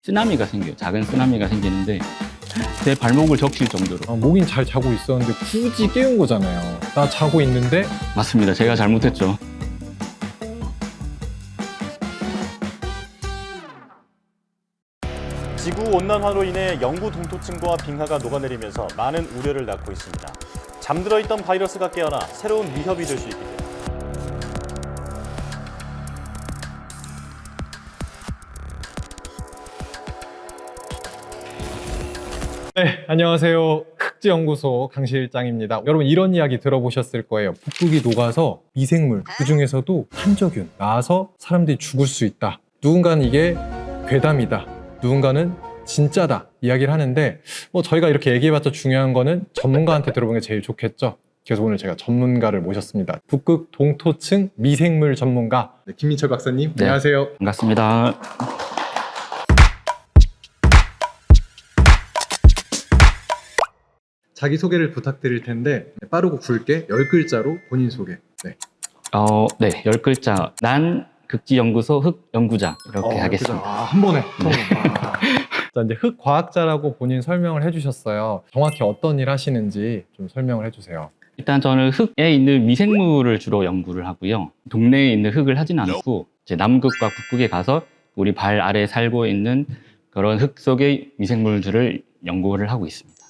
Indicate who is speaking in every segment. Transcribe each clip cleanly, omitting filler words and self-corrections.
Speaker 1: 쓰나미가 생겨요. 작은 쓰나미가 생기는데 제 발목을 적실 정도로.
Speaker 2: 목인 잘 자고 있었는데 굳이 깨운 거잖아요. 나 자고 있는데.
Speaker 1: 맞습니다. 제가 잘못했죠.
Speaker 3: 지구온난화로 인해 영구 동토층과 빙하가 녹아내리면서 많은 우려를 낳고 있습니다. 잠들어 있던 바이러스가 깨어나 새로운 위협이 될 수 있기 때문입니다.
Speaker 2: 네, 안녕하세요. 흑지연구소 강실장입니다. 여러분 이런 이야기 들어보셨을 거예요. 북극이 녹아서 미생물, 그중에서도 탄저균 나와서 사람들이 죽을 수 있다. 누군가는 이게 괴담이다. 누군가는 진짜다. 이야기를 하는데 저희가 이렇게 얘기해봤자 중요한 거는 전문가한테 들어보는 게 제일 좋겠죠. 그래서 오늘 제가 전문가를 모셨습니다. 북극 동토층 미생물 전문가 김민철 박사님,
Speaker 1: 네.
Speaker 2: 안녕하세요.
Speaker 1: 반갑습니다.
Speaker 2: 자기소개를 부탁드릴 텐데 빠르고 굵게 10글자로 본인 소개. 네.
Speaker 1: 네, 10글자. 난 극지연구소 흑연구자 이렇게 하겠습니다.
Speaker 2: 한 번에. 자, 이제 흑과학자라고 본인 설명을 해주셨어요. 정확히 어떤 일 하시는지 좀 설명을 해주세요.
Speaker 1: 일단 저는 흙에 있는 미생물을 주로 연구를 하고요. 동네에 있는 흙을 하진 않고 이제 남극과 북극에 가서 우리 발 아래에 살고 있는 그런 흙 속의 미생물들을 연구를 하고 있습니다.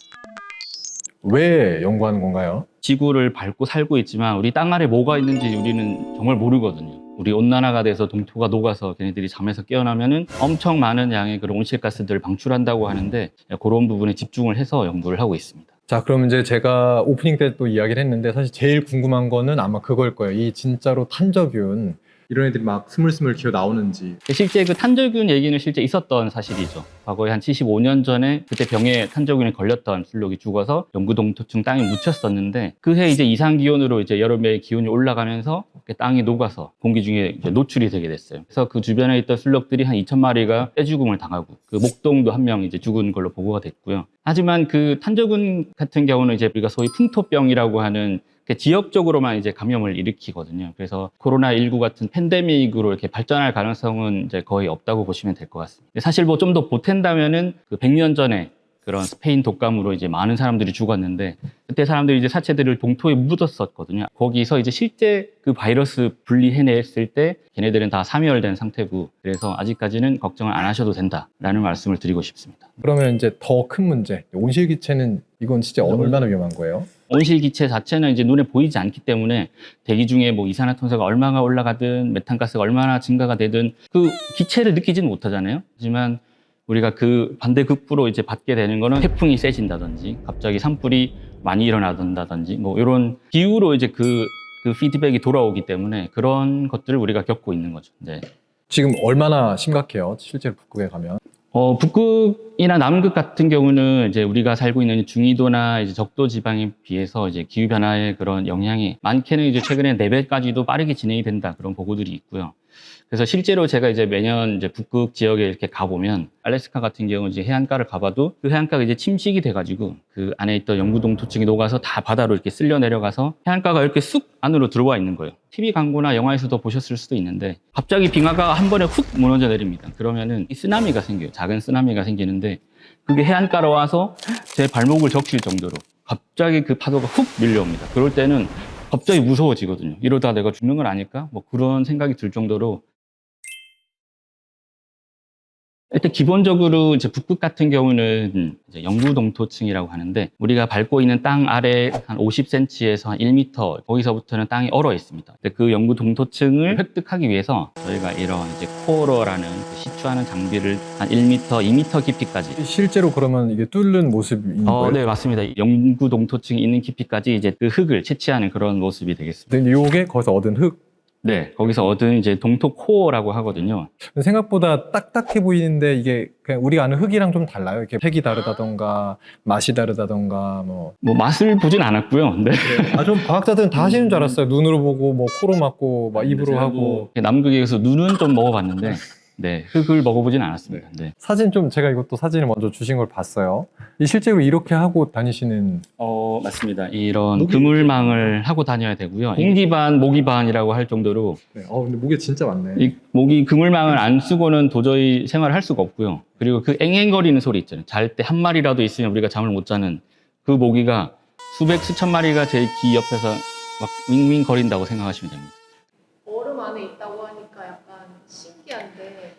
Speaker 2: 왜 연구하는 건가요?
Speaker 1: 지구를 밟고 살고 있지만 우리 땅 아래 뭐가 있는지 우리는 정말 모르거든요. 우리 온난화가 돼서 동토가 녹아서 걔네들이 잠에서 깨어나면은 엄청 많은 양의 그런 온실가스들을 방출한다고 하는데 그런 부분에 집중을 해서 연구를 하고 있습니다.
Speaker 2: 자, 그럼 이제 제가 오프닝 때 또 이야기를 했는데 사실 제일 궁금한 거는 아마 그걸 거예요. 이 진짜로 탄저균 이런 애들이 막 스물스물 기어 나오는지.
Speaker 1: 실제 그 탄저균 얘기는 실제 있었던 사실이죠. 과거에 한 75년 전에 그때 병에 탄저균에 걸렸던 순록이 죽어서 영구동토층 땅에 묻혔었는데 그해 이제 이상기온으로 이제 여름에 기온이 올라가면서 땅이 녹아서 공기 중에 이제 노출이 되게 됐어요. 그래서 그 주변에 있던 순록들이 한 2,000마리가 떼죽음을 당하고 그 목동도 한 명 이제 죽은 걸로 보고가 됐고요. 하지만 그 탄저균 같은 경우는 이제 우리가 소위 풍토병이라고 하는 지역적으로만 이제 감염을 일으키거든요. 그래서 코로나19 같은 팬데믹으로 이렇게 발전할 가능성은 이제 거의 없다고 보시면 될 것 같습니다. 사실 뭐 좀 더 보탠다면은 그 100년 전에 그런 스페인 독감으로 이제 많은 사람들이 죽었는데 그때 사람들이 이제 사체들을 동토에 묻었었거든요. 거기서 이제 실제 그 바이러스 분리해냈을 때 걔네들은 다 사멸된 상태고 그래서 아직까지는 걱정을 안 하셔도 된다라는 말씀을 드리고 싶습니다.
Speaker 2: 그러면 이제 더 큰 문제, 온실기체는 이건 진짜 얼마나 위험한 거예요?
Speaker 1: 온실기체 자체는 이제 눈에 보이지 않기 때문에 대기 중에 뭐 이산화탄소가 얼마나 올라가든 메탄가스가 얼마나 증가가 되든 그 기체를 느끼지는 못하잖아요. 하지만 우리가 그 반대급부로 이제 받게 되는 거는 태풍이 세진다든지 갑자기 산불이 많이 일어나든다든지 뭐 이런 기후로 이제 그 피드백이 돌아오기 때문에 그런 것들을 우리가 겪고 있는 거죠. 네.
Speaker 2: 지금 얼마나 심각해요? 실제로 북극에 가면?
Speaker 1: 북극이나 남극 같은 경우는 이제 우리가 살고 있는 중위도나 이제 적도 지방에 비해서 이제 기후 변화의 그런 영향이 많게는 이제 최근에 4배까지도 빠르게 진행이 된다 그런 보고들이 있고요. 그래서 실제로 제가 이제 매년 이제 북극 지역에 이렇게 가보면 알래스카 같은 경우 이제 해안가를 가봐도 그 해안가가 이제 침식이 돼가지고 그 안에 있던 영구동토층이 녹아서 다 바다로 이렇게 쓸려 내려가서 해안가가 이렇게 쑥 안으로 들어와 있는 거예요. TV 광고나 영화에서도 보셨을 수도 있는데 갑자기 빙하가 한 번에 훅 무너져 내립니다. 그러면은 이 쓰나미가 생겨요. 작은 쓰나미가 생기는데 그게 해안가로 와서 제 발목을 적실 정도로 갑자기 그 파도가 훅 밀려옵니다. 그럴 때는 갑자기 무서워지거든요. 이러다 내가 죽는 건 아닐까? 뭐 그런 생각이 들 정도로 일단 기본적으로 이제 북극 같은 경우는 이제 영구동토층이라고 하는데 우리가 밟고 있는 땅 아래 한 50cm에서 한 1m 거기서부터는 땅이 얼어 있습니다. 근데 그 영구동토층을 획득하기 위해서 저희가 이런 이제 코어러라는 그 시추하는 장비를 한 1m, 2m 깊이까지
Speaker 2: 실제로 그러면 이게 뚫는 모습인 거예요?
Speaker 1: 네, 맞습니다. 영구동토층이 있는 깊이까지 이제 그 흙을 채취하는 그런 모습이 되겠습니다.
Speaker 2: 근데 이게 거기서 얻은 흙?
Speaker 1: 네, 거기서 얻은 이제 동토 코어라고 하거든요.
Speaker 2: 생각보다 딱딱해 보이는데 이게 그냥 우리가 아는 흙이랑 좀 달라요. 이렇게 색이 다르다던가 맛이 다르다던가 뭐
Speaker 1: 맛을 보진 않았고요. 네.
Speaker 2: 좀 과학자들은 다 하시는 줄 알았어요. 눈으로 보고 뭐 코로 맡고 막 입으로 하고.
Speaker 1: 남극에서 눈은 좀 먹어봤는데 네, 흙을 먹어보진 않았습니다. 네.
Speaker 2: 사진 좀 제가 이것도 사진을 먼저 주신 걸 봤어요. 실제로 이렇게 하고 다니시는
Speaker 1: 맞습니다. 이런
Speaker 2: 목이-
Speaker 1: 그물망을 하고 다녀야 되고요. 공기반, 모기반이라고 할 정도로
Speaker 2: 네. 근데 목에 진짜 많네.
Speaker 1: 이 모기 그물망을 안 쓰고는 도저히 생활을 할 수가 없고요. 그리고 그 앵앵거리는 소리 있잖아요. 잘 때 한 마리라도 있으면 우리가 잠을 못 자는 그 모기가 수백, 수천 마리가 제 귀 옆에서 막 윙윙 거린다고 생각하시면 됩니다.
Speaker 4: 얼음 안에 있다고 하니까 약간 신기한데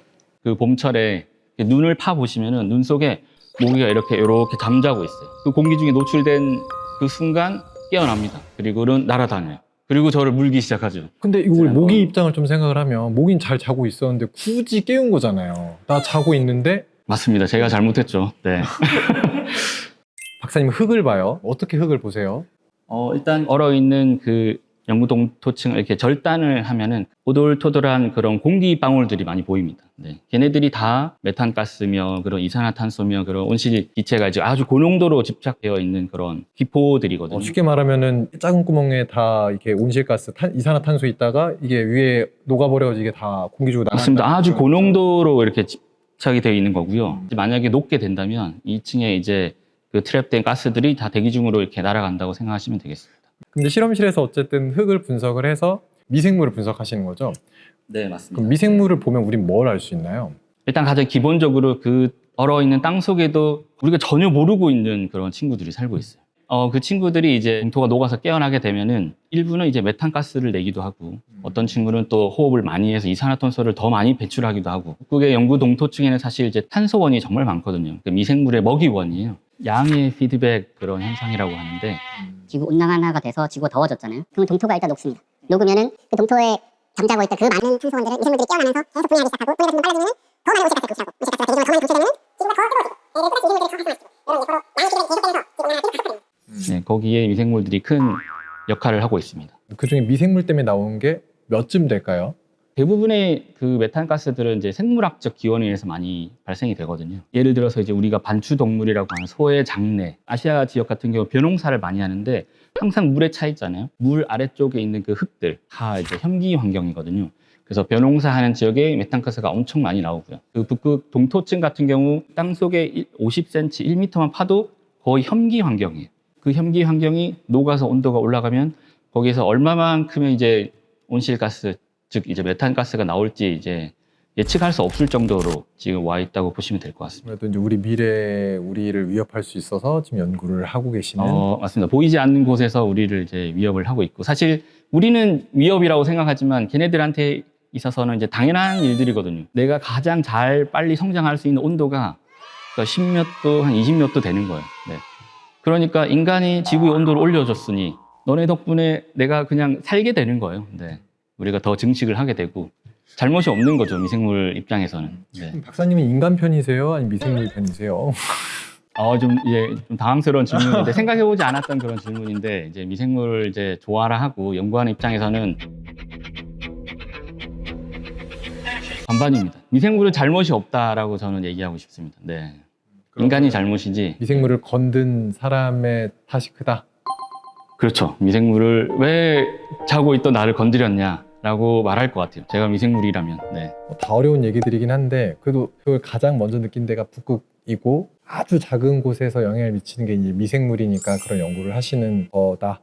Speaker 1: 그 봄철에 눈을 파 보시면은 눈 속에 모기가 이렇게 잠자고 있어요. 그 공기 중에 노출된 그 순간 깨어납니다. 그리고는 날아다녀요. 그리고 저를 물기 시작하죠.
Speaker 2: 근데 이걸 모기 입장을 좀 생각을 하면 모기는 잘 자고 있었는데 굳이 깨운 거잖아요. 나 자고 있는데
Speaker 1: 맞습니다. 제가 잘못했죠. 네.
Speaker 2: 박사님 흙을 봐요. 어떻게 흙을 보세요?
Speaker 1: 일단 얼어있는 그 영구동토층을 이렇게 절단을 하면은 오돌토돌한 그런 공기 방울들이 많이 보입니다. 네. 걔네들이 다 메탄가스며 그런 이산화탄소며 그런 온실 기체가 이제 아주 고농도로 집착되어 있는 그런 기포들이거든요.
Speaker 2: 쉽게 말하면은 작은 구멍에 다 이렇게 온실가스, 이산화탄소 있다가 이게 위에 녹아버려서 이게 다 공기 중으로 나간다.
Speaker 1: 맞습니다. 아주 고농도로 이렇게 집착이 되어 있는 거고요. 이제 만약에 녹게 된다면 2층에 이제 그 트랩된 가스들이 다 대기 중으로 이렇게 날아간다고 생각하시면 되겠습니다.
Speaker 2: 근데 실험실에서 어쨌든 흙을 분석을 해서 미생물을 분석하시는 거죠?
Speaker 1: 네, 맞습니다.
Speaker 2: 그럼 미생물을 보면 우린 뭘 알 수 있나요?
Speaker 1: 일단 가장 기본적으로 그 얼어있는 땅 속에도 우리가 전혀 모르고 있는 그런 친구들이 살고 있어요. 그 친구들이 이제 동토가 녹아서 깨어나게 되면은 일부는 이제 메탄가스를 내기도 하고 어떤 친구는 또 호흡을 많이 해서 이산화탄소를 더 많이 배출하기도 하고 북극의 영구 동토층에는 사실 이제 탄소원이 정말 많거든요. 그 미생물의 먹이원이에요. 양의 피드백 그런 현상이라고 하는데
Speaker 5: 지구 온난화가 돼서 지구가 더워졌잖아요. 그럼 동토가 일단 녹습니다. 녹으면은 그 동토에 잠자고 있던 그 많은 탄소원들을 미생물들이 깨어나면서 계속 분해하기 시작하고 분해 같은 거 빨라지면은 더 많은 온실가스가 배출하고 온실가스가 대기중으로 더 많이 배출되면은 지구가 더 뜨거워지고 얘를 또다시 미생물들이 더 활성화시키고 이런 양의 피드백이 계속되면서 지구 온난화가 계속 가속됩니다.
Speaker 1: 네, 거기에 미생물들이 큰 역할을 하고 있습니다.
Speaker 2: 그중에 미생물 때문에 나오는 게 몇쯤 될까요?
Speaker 1: 대부분의 그 메탄가스들은 이제 생물학적 기원에 의해서 많이 발생이 되거든요. 예를 들어서 이제 우리가 반추동물이라고 하는 소의 장내, 아시아 지역 같은 경우 벼농사를 많이 하는데 항상 물에 차 있잖아요. 물 아래쪽에 있는 그 흙들 다 이제 현기 환경이거든요. 그래서 벼농사하는 지역에 메탄가스가 엄청 많이 나오고요. 그 북극 동토층 같은 경우 땅 속에 50cm, 1m만 파도 거의 현기 환경이에요. 그 현기 환경이 녹아서 온도가 올라가면 거기에서 얼마만큼의 이제 온실가스 즉 이제 메탄가스가 나올지 이제 예측할 수 없을 정도로 지금 와 있다고 보시면 될 것 같습니다.
Speaker 2: 그래도 이제 우리 미래에 우리를 위협할 수 있어서 지금 연구를 하고 계시는
Speaker 1: 맞습니다. 보이지 않는 곳에서 우리를 이제 위협을 하고 있고 사실 우리는 위협이라고 생각하지만 걔네들한테 있어서는 이제 당연한 일들이거든요. 내가 가장 잘 빨리 성장할 수 있는 온도가 10몇 도, 한 20몇 도 되는 거예요. 네. 그러니까 인간이 지구의 온도를 올려줬으니 너네 덕분에 내가 그냥 살게 되는 거예요. 네. 우리가 더 증식을 하게 되고 잘못이 없는 거죠. 미생물 입장에서는. 네.
Speaker 2: 박사님은 인간 편이세요? 아니면 미생물 편이세요?
Speaker 1: 좀 당황스러운 질문인데 생각해보지 않았던 그런 질문인데 이제 미생물을 이제 좋아라 하고 연구하는 입장에서는 반반입니다. 미생물은 잘못이 없다라고 저는 얘기하고 싶습니다. 네. 인간이 잘못이지.
Speaker 2: 미생물을 건든 사람의 탓이 크다.
Speaker 1: 그렇죠. 미생물을 왜 자고 있던 나를 건드렸냐라고 말할 것 같아요. 제가 미생물이라면. 네.
Speaker 2: 다 어려운 얘기들이긴 한데 그래도 그걸 가장 먼저 느낀 데가 북극이고 아주 작은 곳에서 영향을 미치는 게 이제 미생물이니까 그런 연구를 하시는 거다.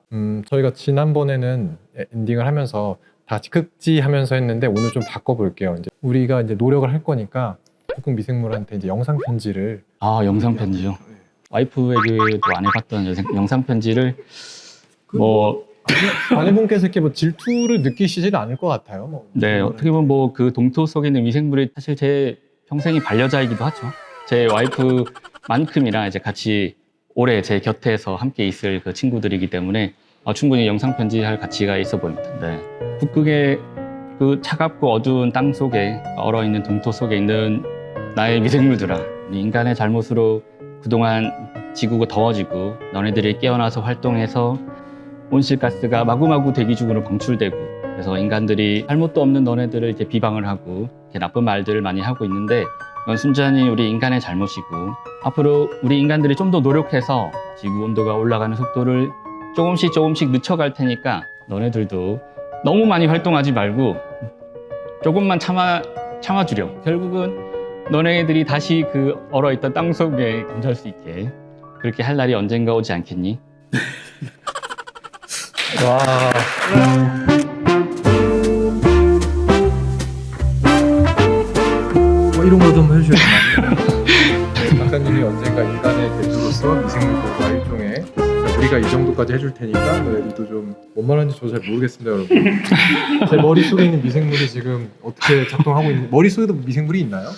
Speaker 2: 저희가 지난번에는 엔딩을 하면서 다 같이 극지하면서 했는데 오늘 좀 바꿔볼게요. 이제 우리가 이제 노력을 할 거니까 북극 미생물한테 이제 영상 편지를
Speaker 1: 영상 편지요. 와이프에게도 안 해봤던 영상 편지를
Speaker 2: 아내분께서 이렇게 뭐 질투를 느끼시지는 않을 것 같아요.
Speaker 1: 네, 어떻게 보면 그 동토 속에 있는 미생물이 사실 제 평생의 반려자이기도 하죠. 제 와이프만큼이나 이제 같이 오래 제 곁에서 함께 있을 그 친구들이기 때문에 충분히 영상 편지할 가치가 있어 보입니다. 네. 북극의 그 차갑고 어두운 땅 속에 얼어 있는 동토 속에 있는 나의 미생물들아, 인간의 잘못으로 그동안 지구가 더워지고 너네들이 깨어나서 활동해서 온실가스가 마구마구 대기 중으로 방출되고 그래서 인간들이 잘못도 없는 너네들을 이제 비방을 하고 이렇게 나쁜 말들을 많이 하고 있는데 그건 순전히 우리 인간의 잘못이고 앞으로 우리 인간들이 좀 더 노력해서 지구 온도가 올라가는 속도를 조금씩 늦춰갈 테니까 너네들도 너무 많이 활동하지 말고 조금만 참아 참아주렴. 결국은 너네들이 다시 그 얼어있던 땅 속에 잠잘 수 있게 그렇게 할 날이 언젠가 오지 않겠니?
Speaker 2: 와. 이런 거 좀 해주셔야 되나요? 박사님이 언젠가 인간의 대주로서 미생물 보호가 일종의 우리가 이 정도까지 해줄 테니까 너희들도 좀 뭔 말하는지 저도 잘 모르겠습니다, 여러분. 제 머릿속에 있는 미생물이 지금 어떻게 작동하고 있는지 머릿속에도 미생물이 있나요?